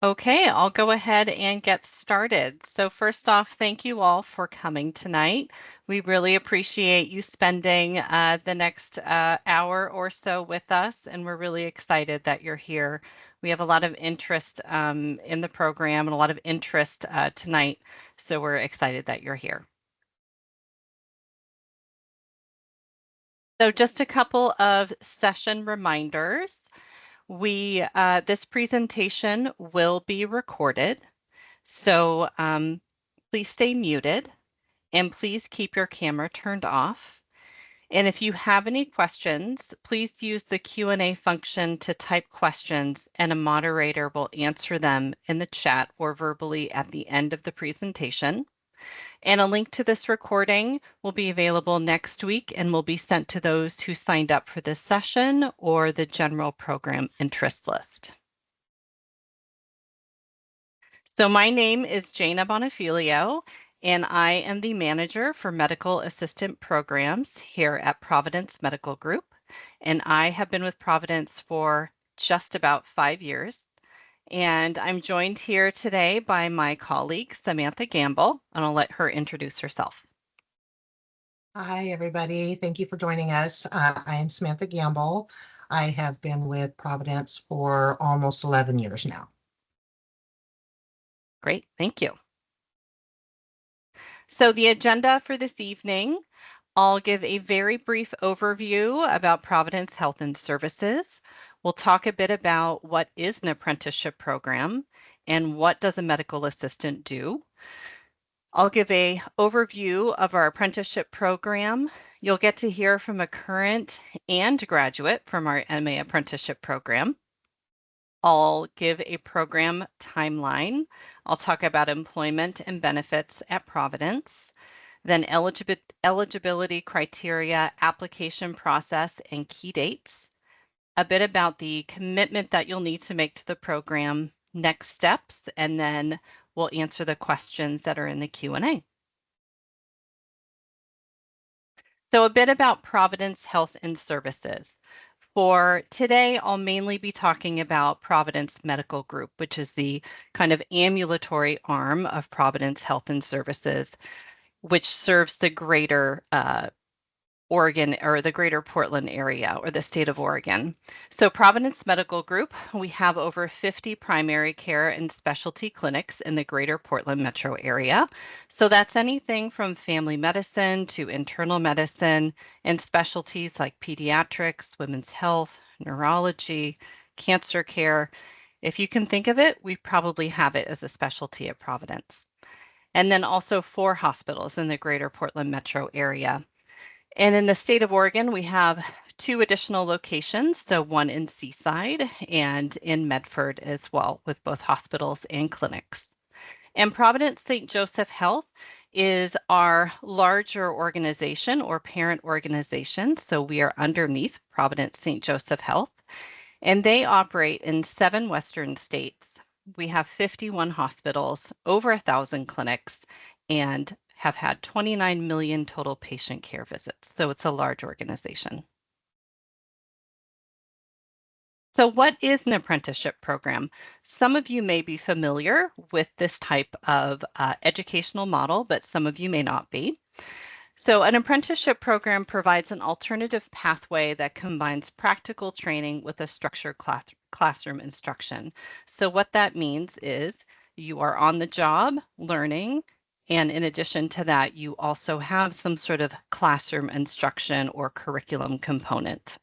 Okay, I'll go ahead and get started. So first off, thank you all for coming tonight. We really appreciate you spending the next hour or so with us, and we're really excited that you're here. We have a lot of interest in the program and a lot of interest tonight, so we're excited that you're here. So just a couple of session reminders. This presentation will be recorded. So please stay muted and please keep your camera turned off. And if you have any questions, please use the Q&A function to type questions and a moderator will answer them in the chat or verbally at the end of the presentation. And a link to this recording will be available next week and will be sent to those who signed up for this session or the general program interest list. So my name is Jana Bonifilio, and I am the manager for medical assistant programs here at Providence Medical Group. And I have been with Providence for just about 5 years. And I'm joined here today by my colleague, Samantha Gamble, and I'll let her introduce herself. Hi, everybody. Thank you for joining us. I am Samantha Gamble. I have been with Providence for almost 11 years now. Great, thank you. So the agenda for this evening, I'll give a very brief overview about Providence Health and Services. We'll talk a bit about what is an apprenticeship program and what does a medical assistant do. I'll give an overview of our apprenticeship program. You'll get to hear from a current and graduate from our MA apprenticeship program. I'll give a program timeline. I'll talk about employment and benefits at Providence, then eligibility criteria, application process, and key dates, a bit about the commitment that you'll need to make to the program, next steps, and then we'll answer the questions that are in the Q&A. So a bit about Providence Health and Services. For today, I'll mainly be talking about Providence Medical Group, which is the kind of ambulatory arm of Providence Health and Services, which serves the greater Oregon or the greater Portland area or the state of Oregon. So Providence Medical Group, we have over 50 primary care and specialty clinics in the greater Portland metro area. So that's anything from family medicine to internal medicine and specialties like pediatrics, women's health, neurology, cancer care. If you can think of it, we probably have it as a specialty at Providence. And then also 4 hospitals in the greater Portland metro area. And in the state of Oregon, we have 2 additional locations, so one in Seaside and in Medford as well, with both hospitals and clinics. And Providence St. Joseph Health is our larger organization or parent organization. So we are underneath Providence St. Joseph Health, and they operate in 7 Western states. We have 51 hospitals, over 1,000 clinics, and have had 29 million total patient care visits. So it's a large organization. So what is an apprenticeship program? Some of you may be familiar with this type of educational model, but some of you may not be. So an apprenticeship program provides an alternative pathway that combines practical training with a structured classroom instruction. So what that means is you are on the job learning, and in addition to that, you also have some sort of classroom instruction or curriculum component.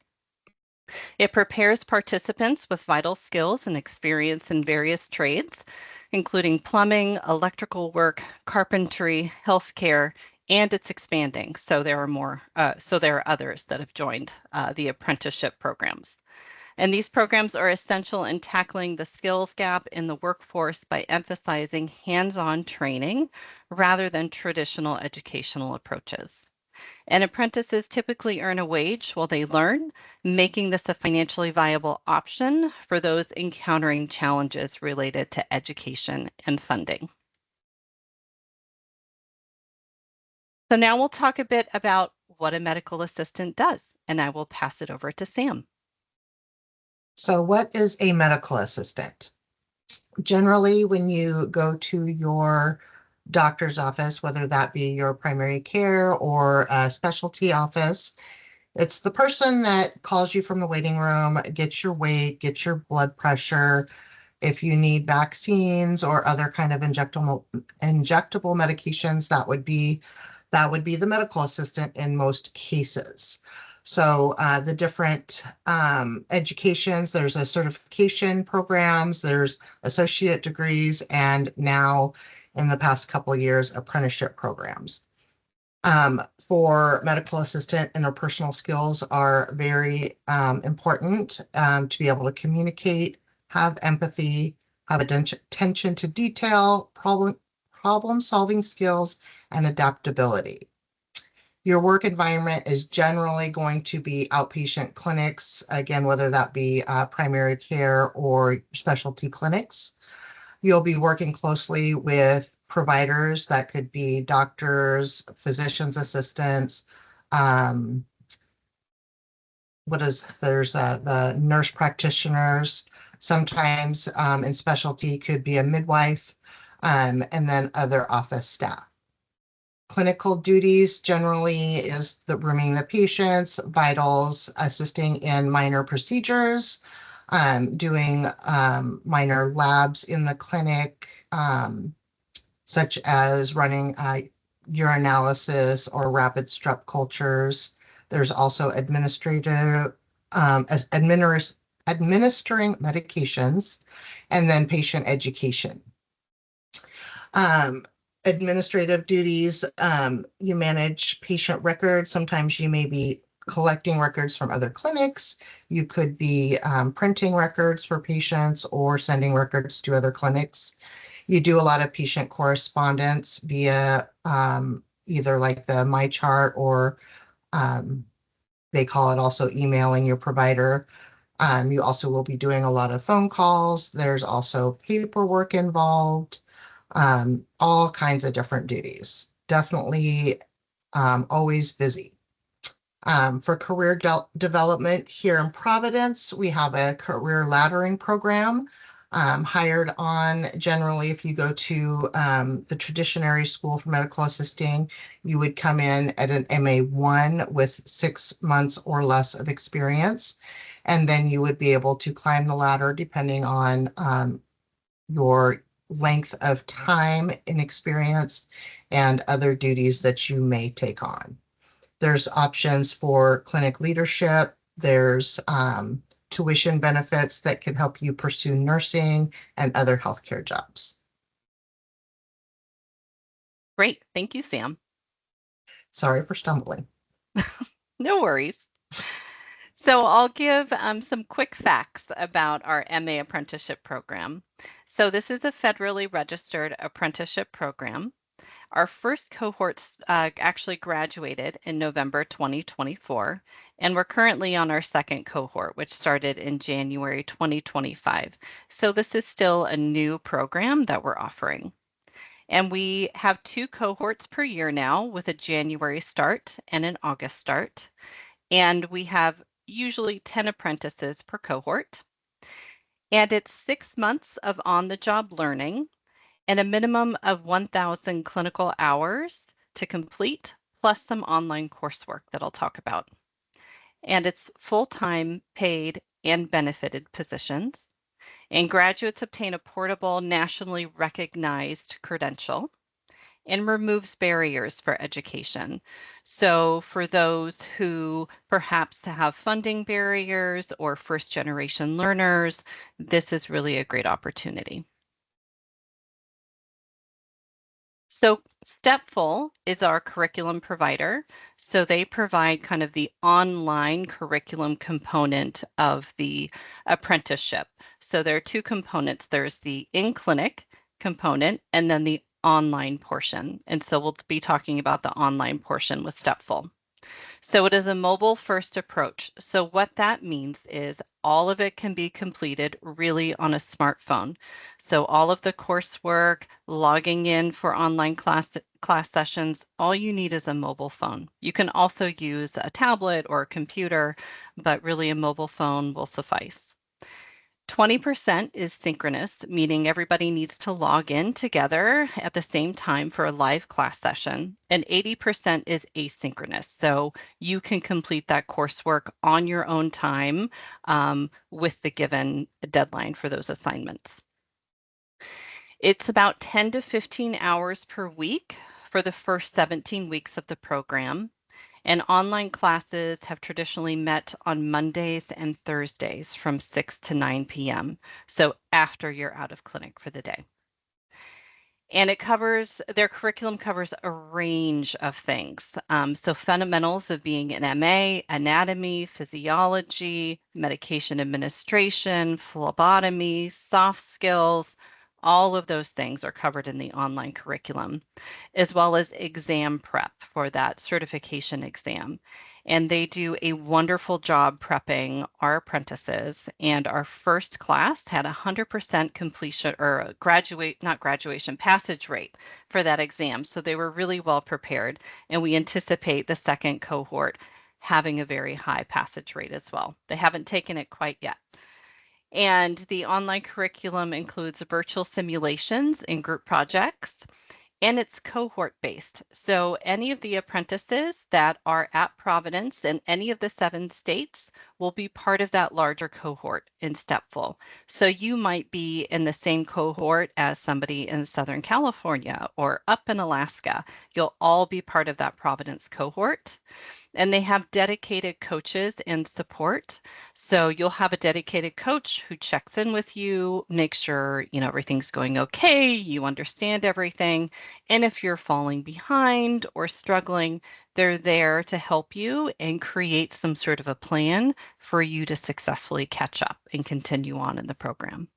It prepares participants with vital skills and experience in various trades, including plumbing, electrical work, carpentry, healthcare, and it's expanding. So there are others that have joined the apprenticeship programs. And these programs are essential in tackling the skills gap in the workforce by emphasizing hands-on training rather than traditional educational approaches. And apprentices typically earn a wage while they learn, making this a financially viable option for those encountering challenges related to education and funding. So now we'll talk a bit about what a medical assistant does, and I will pass it over to Sam. So what is a medical assistant? Generally, when you go to your doctor's office, whether that be your primary care or a specialty office, it's the person that calls you from the waiting room, gets your weight, gets your blood pressure. If you need vaccines or other kind of injectable medications, that would be the medical assistant in most cases. So the different educations, there's a certification programs, there's associate degrees, and now in the past couple of years, apprenticeship programs. For medical assistant, interpersonal skills are very important to be able to communicate, have empathy, have attention to detail, problem solving skills, and adaptability. Your work environment is generally going to be outpatient clinics, again, whether that be primary care or specialty clinics. You'll be working closely with providers that could be doctors, physician's assistants. Um, there's the nurse practitioners. Sometimes in specialty could be a midwife, and then other office staff. Clinical duties generally is the rooming the patients, vitals, assisting in minor procedures, doing minor labs in the clinic, such as running urinalysis or rapid strep cultures. There's also administering medications, and then patient education. Um, Administrative duties, you manage patient records. Sometimes you may be collecting records from other clinics. You could be printing records for patients or sending records to other clinics. You do a lot of patient correspondence via either like the MyChart or um, they call it also emailing your provider. You also will be doing a lot of phone calls. There's also paperwork involved, all kinds of different duties. Definitely always busy. For career development here in Providence, we have a career laddering program. Hired on generally, if you go to the Traditionary School for Medical Assisting, you would come in at an MA1 with 6 months or less of experience. And then you would be able to climb the ladder depending on your length of time in experience and other duties that you may take on. There's options for clinic leadership. There's tuition benefits that can help you pursue nursing and other healthcare jobs. Great. Thank you, Sam. Sorry for stumbling. No worries. So I'll give some quick facts about our MA apprenticeship program. So this is a federally registered apprenticeship program. Our first cohorts actually graduated in November 2024, and we're currently on our second cohort, which started in January 2025. So this is still a new program that we're offering. And we have 2 cohorts per year now with a January start and an August start. And we have usually 10 apprentices per cohort. And it's 6 months of on-the-job learning and a minimum of 1,000 clinical hours to complete, plus some online coursework that I'll talk about. And it's full-time, paid, and benefited positions. And graduates obtain a portable, nationally recognized credential and removes barriers for education. So for those who perhaps have funding barriers or first-generation learners, this is really a great opportunity. So Stepful is our curriculum provider. So they provide kind of the online curriculum component of the apprenticeship. So there are 2 components. There's the in-clinic component and then the online portion. And so we'll be talking about the online portion with Stepful. So it is a mobile first approach. So what that means is all of it can be completed really on a smartphone. So all of the coursework, logging in for online class sessions, all you need is a mobile phone. You can also use a tablet or a computer, but really a mobile phone will suffice. 20% is synchronous, meaning everybody needs to log in together at the same time for a live class session. And 80% is asynchronous. So you can complete that coursework on your own time with the given deadline for those assignments. It's about 10 to 15 hours per week for the first 17 weeks of the program. And online classes have traditionally met on Mondays and Thursdays from 6 to 9 p.m. So after you're out of clinic for the day. And their curriculum covers a range of things. So fundamentals of being an MA, anatomy, physiology, medication administration, phlebotomy, soft skills, all of those things are covered in the online curriculum, as well as exam prep for that certification exam. And they do a wonderful job prepping our apprentices. And our first class had 100% completion or not graduation, passage rate for that exam. So they were really well prepared. And we anticipate the second cohort having a very high passage rate as well. They haven't taken it quite yet. And the online curriculum includes virtual simulations and group projects, and it's cohort based. So any of the apprentices that are at Providence in any of the 7 states will be part of that larger cohort in Stepful. So you might be in the same cohort as somebody in Southern California or up in Alaska. You'll all be part of that Providence cohort. And they have dedicated coaches and support. So you'll have a dedicated coach who checks in with you, makes sure, everything's going okay, you understand everything. And if you're falling behind or struggling, they're there to help you and create some sort of a plan for you to successfully catch up and continue on in the program.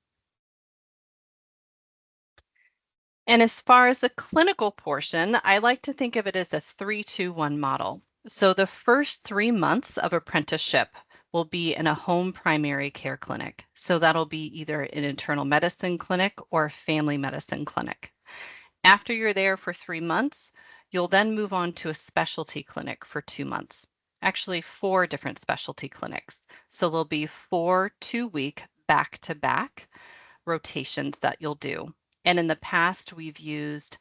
And as far as the clinical portion, I like to think of it as a 3-2-1 model. So the first 3 months of apprenticeship will be in a home primary care clinic. So that'll be either an internal medicine clinic or a family medicine clinic. After you're there for 3 months, you'll then move on to a specialty clinic for 2 months. Actually, 4 different specialty clinics. So there'll be 4 2-week back-to-back rotations that you'll do. And in the past, we've used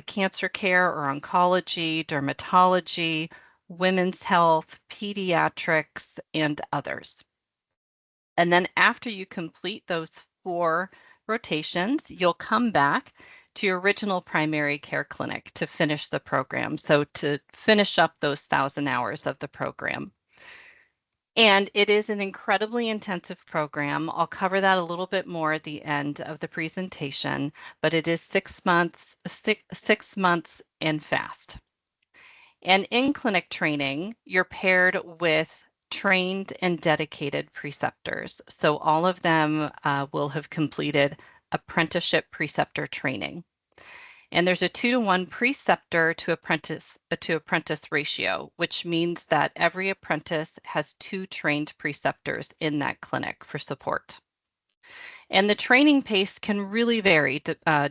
cancer care or oncology, dermatology, women's health, pediatrics, and others. And then after you complete those 4 rotations, you'll come back to your original primary care clinic to finish the program. So to finish up those 1,000 hours of the program. And it is an incredibly intensive program. I'll cover that a little bit more at the end of the presentation, but it is 6 months, 6 months and fast. And in clinic training, you're paired with trained and dedicated preceptors. So all of them will have completed apprenticeship preceptor training. And there's a 2-to-1 preceptor to apprentice ratio, which means that every apprentice has 2 trained preceptors in that clinic for support. And the training pace can really vary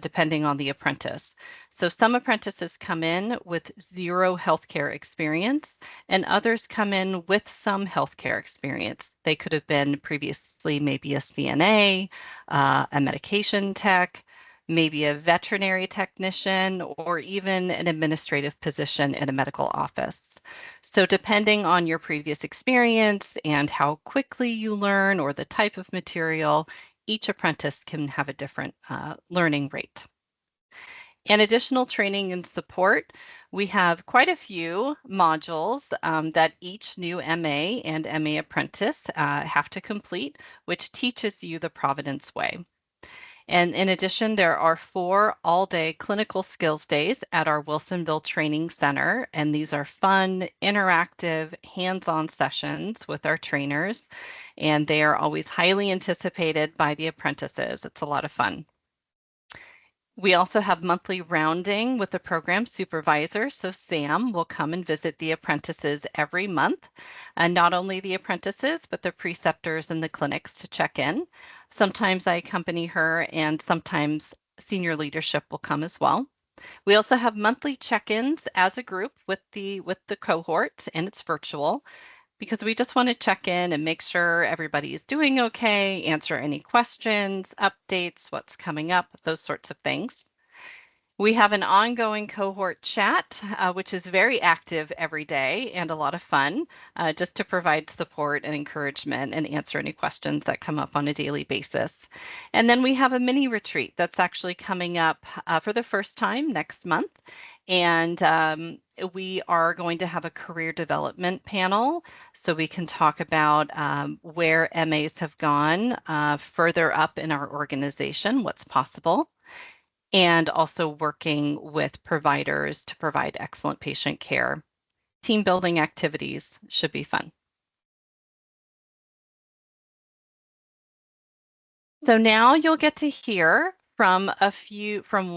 depending on the apprentice. So some apprentices come in with 0 healthcare experience, and others come in with some healthcare experience. They could have been previously maybe a CNA, a medication tech, maybe a veterinary technician, or even an administrative position in a medical office. So depending on your previous experience and how quickly you learn or the type of material, each apprentice can have a different learning rate. And additional training and support, we have quite a few modules that each new MA and MA apprentice have to complete, which teaches you the Providence way. And in addition, there are 4 all-day clinical skills days at our Wilsonville Training Center. And these are fun, interactive, hands-on sessions with our trainers. And they are always highly anticipated by the apprentices. It's a lot of fun. We also have monthly rounding with the program supervisor. So Sam will come and visit the apprentices every month, and not only the apprentices, but the preceptors and the clinics to check in. Sometimes I accompany her, and sometimes senior leadership will come as well. We also have monthly check-ins as a group with the cohort, and it's virtual, because we just want to check in and make sure everybody is doing okay, answer any questions, updates, what's coming up, those sorts of things. We have an ongoing cohort chat, which is very active every day and a lot of fun, just to provide support and encouragement and answer any questions that come up on a daily basis. And then we have a mini retreat that's actually coming up for the first time next month. And we are going to have a career development panel so we can talk about where MAs have gone further up in our organization, what's possible, and also working with providers to provide excellent patient care. Team building activities should be fun. So now you'll get to hear from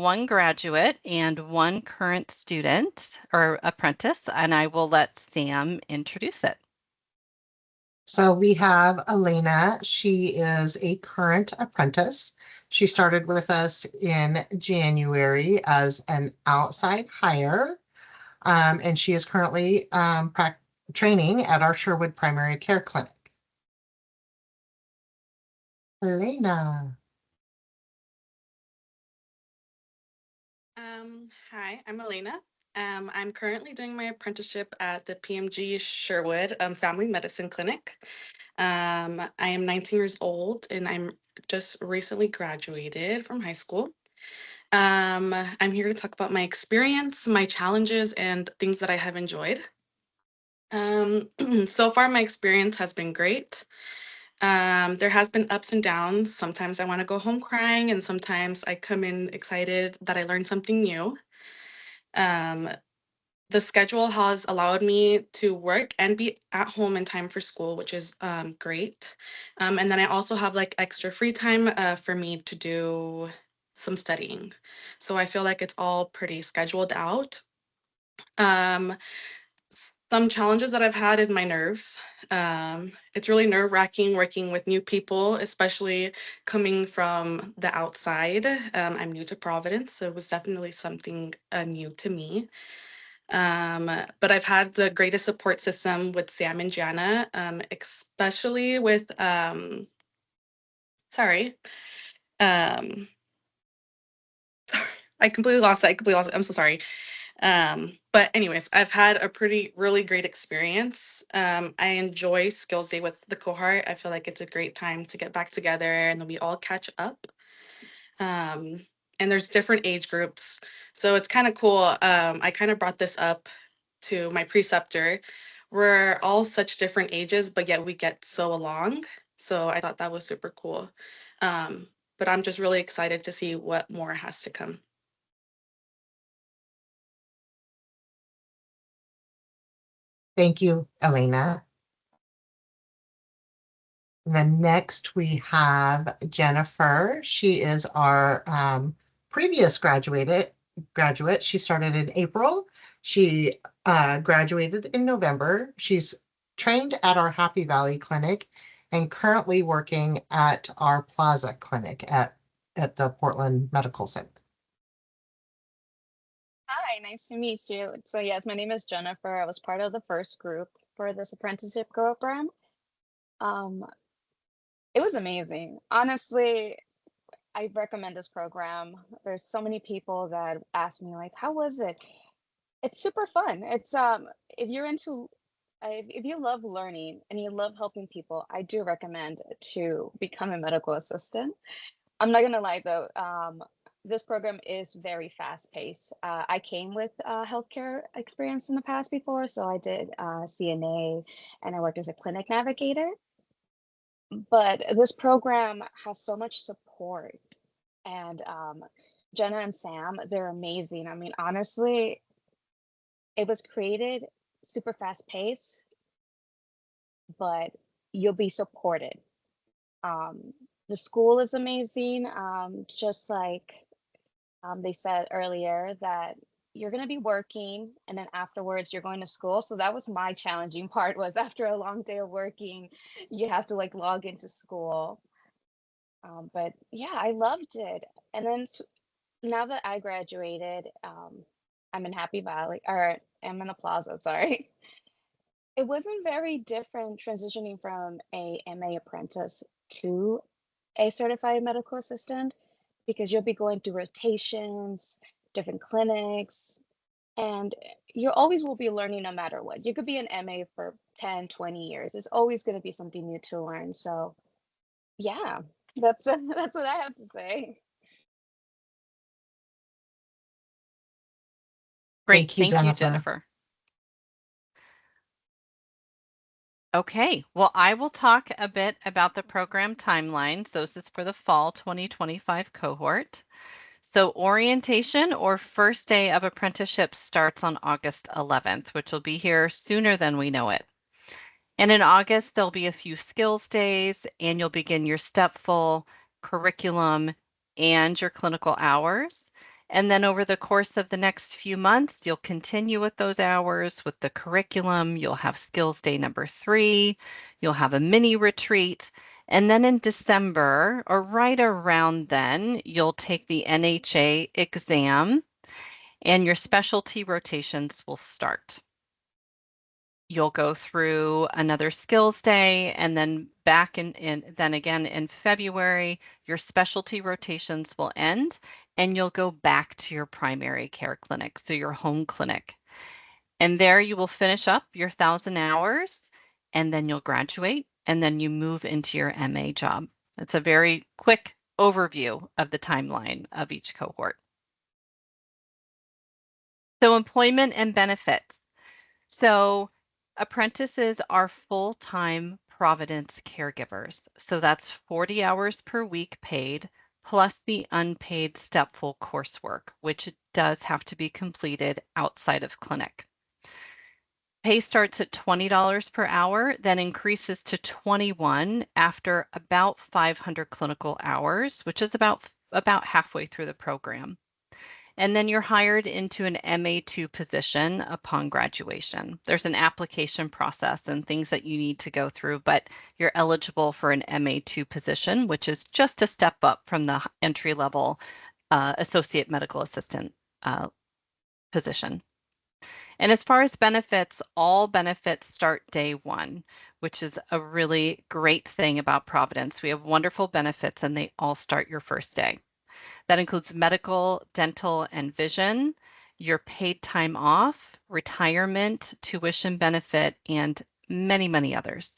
one graduate and one current student or apprentice, and I will let Sam introduce it. So we have Elena. She is a current apprentice. She started with us in January as an outside hire, and she is currently training at our Sherwood Primary Care Clinic. Elena. Hi, I'm Elena. I'm currently doing my apprenticeship at the PMG Sherwood Family Medicine Clinic. I am 19 years old and I'm just recently graduated from high school. I'm here to talk about my experience, my challenges, and things that I have enjoyed. So far, my experience has been great. There has been ups and downs. Sometimes I want to go home crying, and sometimes I come in excited that I learned something new. Um, the schedule has allowed me to work and be at home in time for school, which is great. And then I also have like extra free time for me to do some studying. So I feel like it's all pretty scheduled out. Um, some challenges that I've had is my nerves. It's really nerve wracking working with new people, especially coming from the outside. I'm new to Providence, so it was definitely something new to me. But I've had the greatest support system with Sam and Jana, especially with, sorry, um, I completely lost it. I completely lost it. I'm so sorry. But anyways, I've had a really great experience. I enjoy Skills Day with the cohort. I feel like it's a great time to get back together and then we all catch up. Um, and there's different age groups. So it's kind of cool. I kind of brought this up to my preceptor. We're all such different ages, but yet we get so along. So I thought that was super cool. But I'm just really excited to see what more has to come. Thank you, Elena. And then next we have Jennifer. She is our previous graduate. She started in April. She graduated in November. She's trained at our Happy Valley Clinic and currently working at our Plaza Clinic at the Portland Medical Center. Hi, nice to meet you. So yes, my name is Jennifer. I was part of the first group for this apprenticeship program. Um, it was amazing. Honestly, I recommend this program. There's so many people that ask me like, "How was it?" It's super fun. It's if you're into if you love learning and you love helping people, I do recommend to become a medical assistant. I'm not gonna lie though, this program is very fast paced. I came with healthcare experience in the past before, so I did CNA and I worked as a clinic navigator. But this program has so much support, and Jenna and Sam, they're amazing. I mean, honestly, it was created super fast paced, but you'll be supported. Um, the school is amazing, just like they said earlier that you're going to be working and then afterwards you're going to school. So that was my challenging part was after a long day of working, you have to like log into school. But yeah, I loved it. And then now that I graduated, I'm in Happy Valley or I'm in the Plaza, sorry. It wasn't very different transitioning from a MA apprentice to a certified medical assistant because you'll be going through rotations, different clinics, and you always will be learning no matter what. You could be an MA for 10, 20 years. There's always going to be something new to learn. So, yeah, that's that's what I have to say. Great. Thank you, Thank you, Jennifer. Jennifer. Okay, well, I will talk a bit about the program timeline. So this is for the fall 2025 cohort. So orientation or first day of apprenticeship starts on August 11th, which will be here sooner than we know it. And in August, there'll be a few skills days, and you'll begin your step-full curriculum and your clinical hours. And then over the course of the next few months, you'll continue with those hours with the curriculum. You'll have skills day number 3. You'll have a mini retreat. And then in December, or right around then, you'll take the NHA exam and your specialty rotations will start. You'll go through another skills day and then back then again in February, your specialty rotations will end and you'll go back to your primary care clinic, so your home clinic. And there you will finish up your 1,000 hours and then you'll graduate and then you move into your MA job. It's a very quick overview of the timeline of each cohort. So employment and benefits. So apprentices are full-time Providence caregivers. So that's 40 hours per week paid, plus the unpaid step-full coursework, which does have to be completed outside of clinic. Pay starts at $20 per hour, then increases to $21 after about 500 clinical hours, which is about halfway through the program. And then you're hired into an MA2 position upon graduation. There's an application process and things that you need to go through, but you're eligible for an MA2 position, which is just a step up from the entry-level associate medical assistant position. And as far as benefits, all benefits start day 1, which is a really great thing about Providence. We have wonderful benefits and they all start your first day. That includes medical, dental, and vision, your paid time off, retirement, tuition benefit, and many, many others.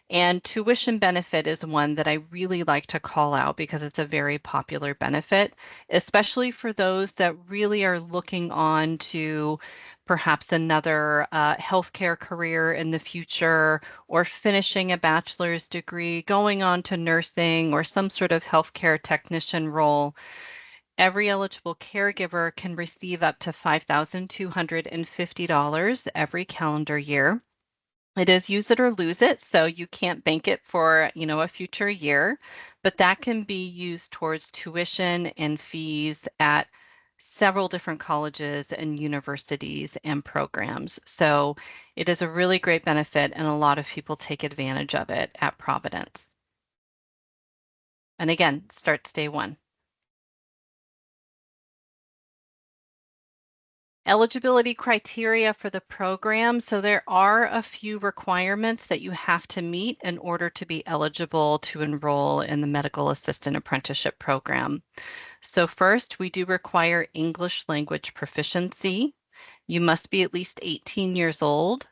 And tuition benefit is one that I really like to call out because it's a very popular benefit, especially for those that really are looking on to perhaps another healthcare career in the future, or finishing a bachelor's degree, going on to nursing or some sort of healthcare technician role. Every eligible caregiver can receive up to $5,250 every calendar year. It is use it or lose it, so you can't bank it for, a future year, but that can be used towards tuition and fees at several different colleges and universities and programs. So it is a really great benefit and a lot of people take advantage of it at Providence. And again, starts day 1. Eligibility criteria for the program. So there are a few requirements that you have to meet in order to be eligible to enroll in the medical assistant apprenticeship program. So first, we do require English language proficiency. You must be at least 18 years old.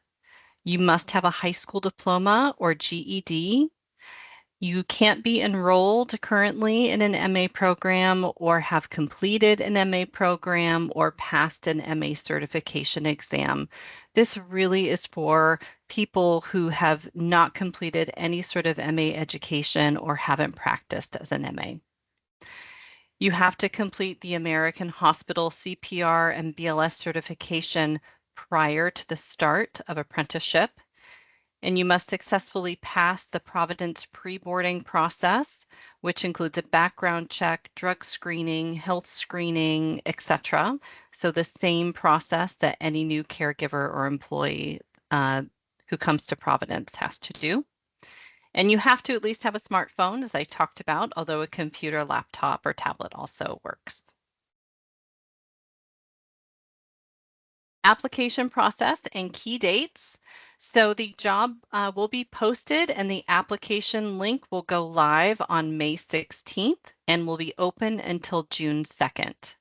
You must have a high school diploma or GED. You can't be enrolled currently in an MA program or have completed an MA program or passed an MA certification exam. This really is for people who have not completed any sort of MA education or haven't practiced as an MA. You have to complete the American Hospital CPR and BLS certification prior to the start of apprenticeship. And you must successfully pass the Providence pre-boarding process, which includes a background check, drug screening, health screening, etc. So the same process that any new caregiver or employee who comes to Providence has to do. And you have to at least have a smartphone, as I talked about, although a computer, laptop, or tablet also works. Application process and key dates. So the job will be posted and the application link will go live on May 16th and will be open until June 2nd.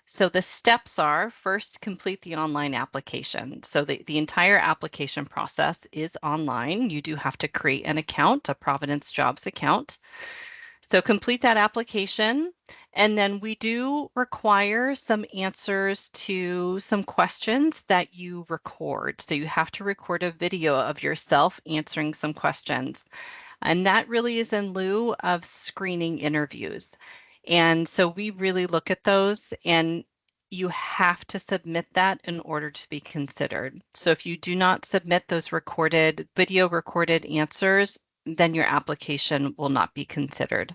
So the steps are, first, complete the online application. So the entire application process is online. You do have to create an account, a Providence Jobs account. So complete that application, and then we do require some answers to some questions that you record. So you have to record a video of yourself answering some questions. And that really is in lieu of screening interviews. And so we really look at those, and you have to submit that in order to be considered. So if you do not submit those video recorded answers, then your application will not be considered.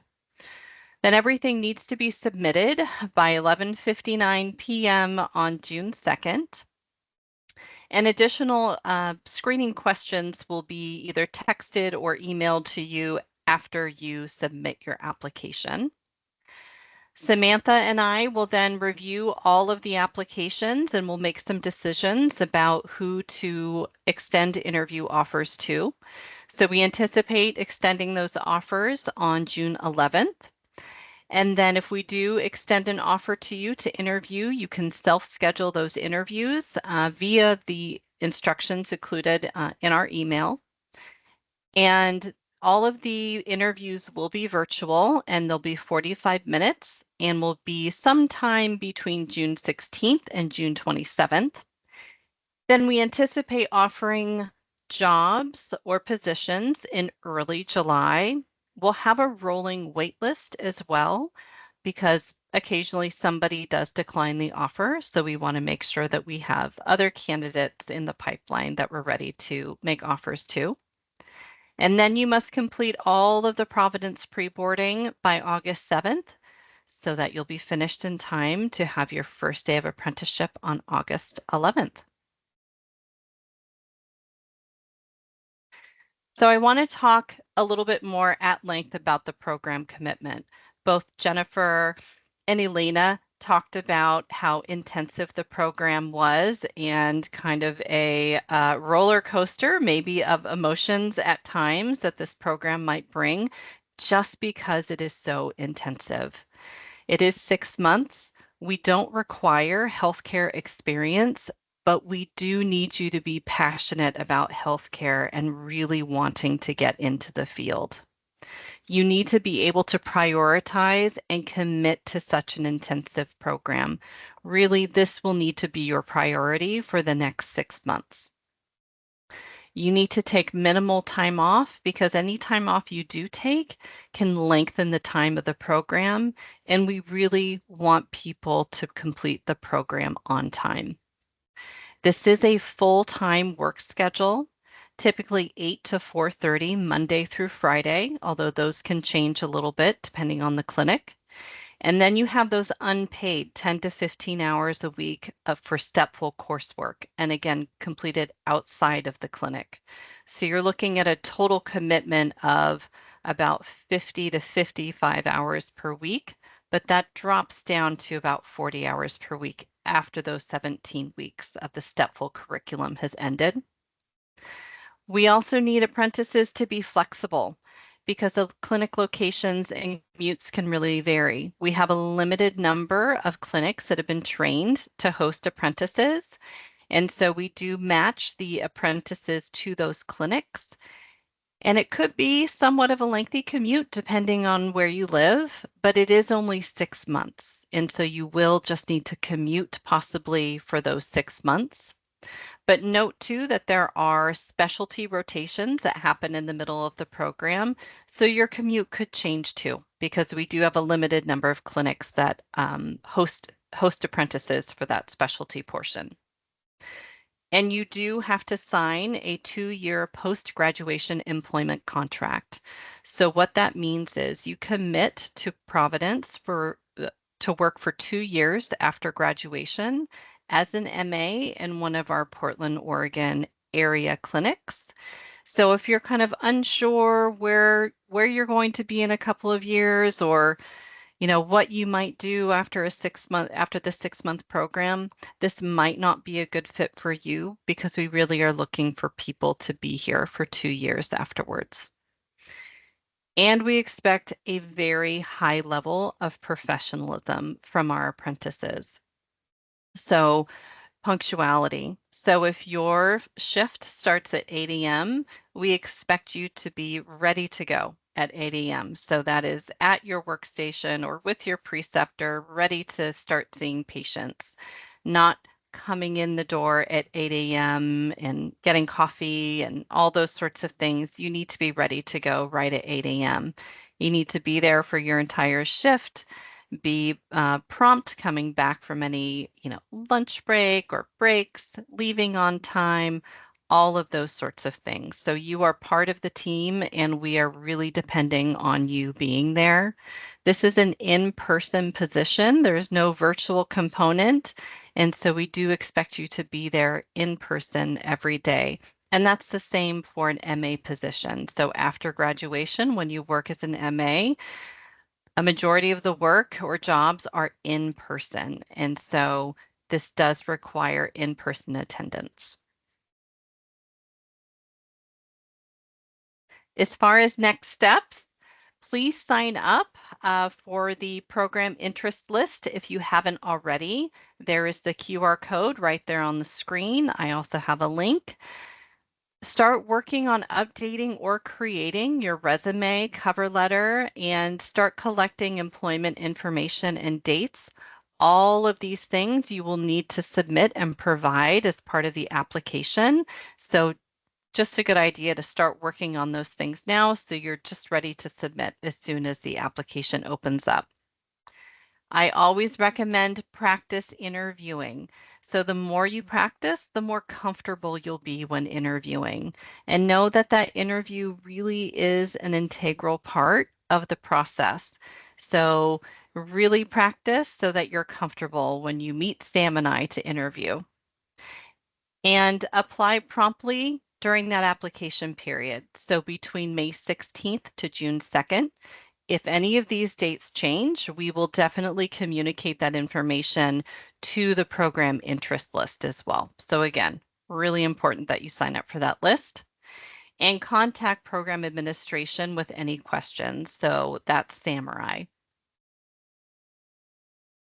Then everything needs to be submitted by 11:59 p.m. on June 2nd. And additional screening questions will be either texted or emailed to you after you submit your application. Samantha and I will then review all of the applications and we'll make some decisions about who to extend interview offers to. So we anticipate extending those offers on June 11th. And then if we do extend an offer to you to interview, you can self-schedule those interviews via the instructions included in our email. And all of the interviews will be virtual and they'll be 45 minutes and will be sometime between June 16th and June 27th. Then we anticipate offering jobs or positions in early July. We'll have a rolling wait list as well because occasionally somebody does decline the offer. So we want to make sure that we have other candidates in the pipeline that we're ready to make offers to. And then you must complete all of the Providence pre-boarding by August 7th so that you'll be finished in time to have your first day of apprenticeship on August 11th. So I want to talk a little bit more at length about the program commitment. Both Jennifer and Elena talked about how intensive the program was and kind of a roller coaster, maybe of emotions at times that this program might bring, just because it is so intensive. It is 6 months. We don't require healthcare experience, but we do need you to be passionate about healthcare and really wanting to get into the field. You need to be able to prioritize and commit to such an intensive program. Really, this will need to be your priority for the next 6 months. You need to take minimal time off because any time off you do take can lengthen the time of the program, and we really want people to complete the program on time. This is a full-time work schedule, typically 8 to 4:30 Monday through Friday, although those can change a little bit depending on the clinic. And then you have those unpaid 10 to 15 hours a week for stepful coursework, and again, completed outside of the clinic. So you're looking at a total commitment of about 50 to 55 hours per week, but that drops down to about 40 hours per week after those 17 weeks of the stepful curriculum has ended. We also need apprentices to be flexible because the clinic locations and commutes can really vary. We have a limited number of clinics that have been trained to host apprentices, and so we do match the apprentices to those clinics. And it could be somewhat of a lengthy commute depending on where you live, but it is only 6 months. And so you will just need to commute possibly for those 6 months. But note too that there are specialty rotations that happen in the middle of the program. So your commute could change too, because we do have a limited number of clinics that host apprentices for that specialty portion. And you do have to sign a 2-year post-graduation employment contract. So what that means is you commit to Providence to work for 2 years after graduation as an MA in one of our Portland, Oregon area clinics. So if you're kind of unsure where you're going to be in a couple of years, or what you might do after the 6-month program, this might not be a good fit for you because we really are looking for people to be here for 2 years afterwards. And we expect a very high level of professionalism from our apprentices. So punctuality. So if your shift starts at 8 a.m., we expect you to be ready to go at 8 a.m. So that is at your workstation or with your preceptor, ready to start seeing patients, not coming in the door at 8 a.m. and getting coffee and all those sorts of things. You need to be ready to go right at 8 a.m. You need to be there for your entire shift, be prompt coming back from any, lunch break or breaks, leaving on time, all of those sorts of things. So you are part of the team and we are really depending on you being there. This is an in-person position. There's no virtual component. And so we do expect you to be there in person every day. And that's the same for an MA position. So after graduation, when you work as an MA, a majority of the work or jobs are in person. And so this does require in-person attendance. As far as next steps, please sign up for the program interest list if you haven't already. There is the QR code right there on the screen. I also have a link. Start working on updating or creating your resume, cover letter, and start collecting employment information and dates. All of these things you will need to submit and provide as part of the application. So just a good idea to start working on those things now so you're just ready to submit as soon as the application opens up. I always recommend practice interviewing. So the more you practice, the more comfortable you'll be when interviewing. And know that that interview really is an integral part of the process. So really practice so that you're comfortable when you meet Sam and I to interview. And apply promptly during that application period. So between May 16th to June 2nd. If any of these dates change, we will definitely communicate that information to the program interest list as well. So again, really important that you sign up for that list and contact program administration with any questions. So that's Samurai.